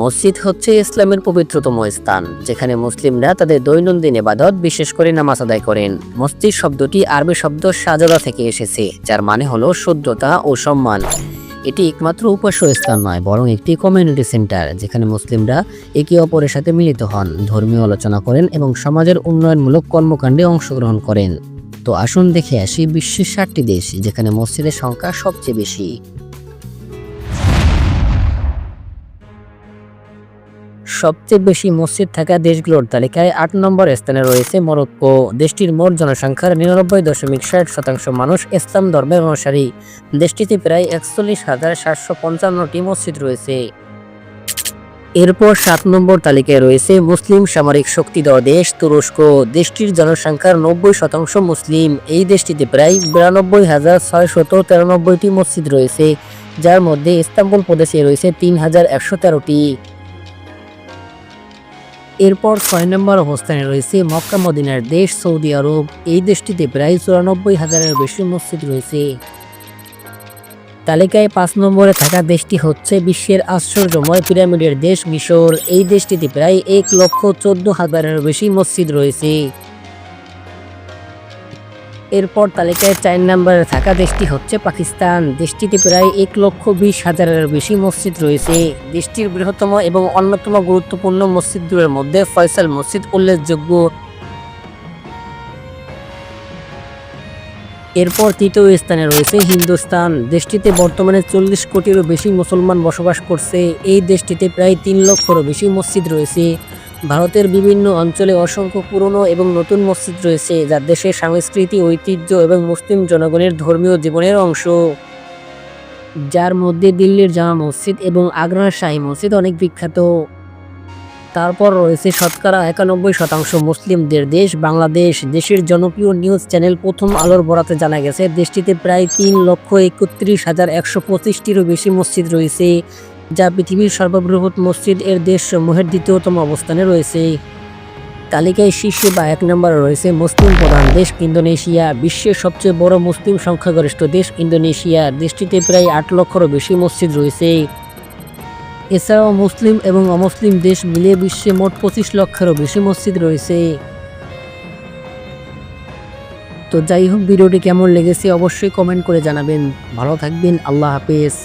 মসজিদ হচ্ছে ইসলামের পবিত্রতম স্থান, যেখানে মুসলিমরা তাদের দৈনন্দিন ইবাদত বিশেষ করে নামাজ আদায় করেন। মসজিদ শব্দটি আরবি শব্দ সাজাদা থেকে এসেছে, যার মানে হলো শুদ্ধতা ও সম্মান। এটি একমাত্র উপাস্য স্থান নয়, বরং একটি কমিউনিটি সেন্টার, যেখানে মুসলিমরা একে অপরের সাথে মিলিত হন, ধর্মীয় আলোচনা করেন এবং সমাজের উন্নয়নমূলক কর্মকাণ্ডে অংশগ্রহণ করেন। তো আসুন দেখে আসি বিশ্বের 7টি দেশ যেখানে মসজিদের সংখ্যা সবচেয়ে বেশি। সবচেয়ে বেশি মসজিদ থাকা দেশগুলোর তালিকায় 8 নম্বর স্থানে রয়েছে মরক্কো। দেশটির মোট জনসংখ্যার 99.60% মানুষ ইসলাম ধর্মের অনুসারী। দেশটিতে প্রায় 41,755টি মসজিদ রয়েছে। এরপর 7 নম্বর তালিকায় রয়েছে মুসলিম সামরিক শক্তিধর দেশ তুরস্ক। দেশটির জনসংখ্যার 90% মুসলিম। এই দেশটিতে প্রায় 92,693টি মসজিদ রয়েছে, যার মধ্যে ইস্তাম্বুল প্রদেশে রয়েছে 3,113টি। এরপর 6 নম্বর অবস্থানে রয়েছে মক্কা মদিনার দেশ সৌদি আরব। এই দেশটিতে প্রায় 94,000-এর বেশি মসজিদ রয়েছে। তালিকায় 5 নম্বরে থাকা দেশটি হচ্ছে বিশ্বের আশ্চর্যময় পিরামিডের দেশ মিশর। এই দেশটিতে প্রায় 1,14,000-এর বেশি মসজিদ রয়েছে। এরপর তালিকায় 4 নম্বরে থাকা দেশটি হচ্ছে পাকিস্তান। দেশটিতে প্রায় 1,20,000-এর বেশি মসজিদ রয়েছে। দেশটির বৃহত্তম এবং অন্যতম গুরুত্বপূর্ণ মসজিদগুলোর মধ্যে ফয়সাল মসজিদ উল্লেখযোগ্য। এরপর তৃতীয় স্থানে রয়েছে হিন্দুস্তান। দেশটিতে বর্তমানে 40 কোটিরও বেশি মুসলমান বসবাস করছে। এই দেশটিতে প্রায় 3 লক্ষেরও বেশি মসজিদ রয়েছে। ভারতের বিভিন্ন অঞ্চলে অসংখ্য পুরনো এবং নতুন মসজিদ রয়েছে, যা দেশের সংস্কৃতি, ঐতিহ্য এবং মুসলিম জনগণের ধর্মীয় জীবনের অংশ। যার মধ্যে দিল্লির জামা মসজিদ এবং আগ্রার শাহী মসজিদ অনেক বিখ্যাত। তারপর রয়েছে শতকরা 91% মুসলিমদের দেশ বাংলাদেশ। দেশের জনপ্রিয় নিউজ চ্যানেল প্রথম আলোর বরাতে জানা গেছে, দেশটিতে প্রায় 3,31,125টিরও বেশি মসজিদ রয়েছে, যা পৃথিবীর সর্ববৃহৎ মসজিদ এর দেশসমূহের দ্বিতীয়তম অবস্থানে রয়েছে। তালিকায় শীর্ষে বা 1 নম্বরে রয়েছে মুসলিম প্রধান দেশ ইন্দোনেশিয়া। বিশ্বের সবচেয়ে বড় মুসলিম সংখ্যাগরিষ্ঠ দেশ ইন্দোনেশিয়া। দেশটিতে প্রায় 8 লক্ষেরও বেশি মসজিদ রয়েছে। এছাড়াও মুসলিম এবং অমুসলিম দেশ মিলিয়ে বিশ্বে মোট 25 লক্ষেরও বেশি মসজিদ রয়েছে। তো যাই হোক, ভিডিওটি কেমন লেগেছে অবশ্যই কমেন্ট করে জানাবেন। ভালো থাকবেন, আল্লাহ হাফেজ।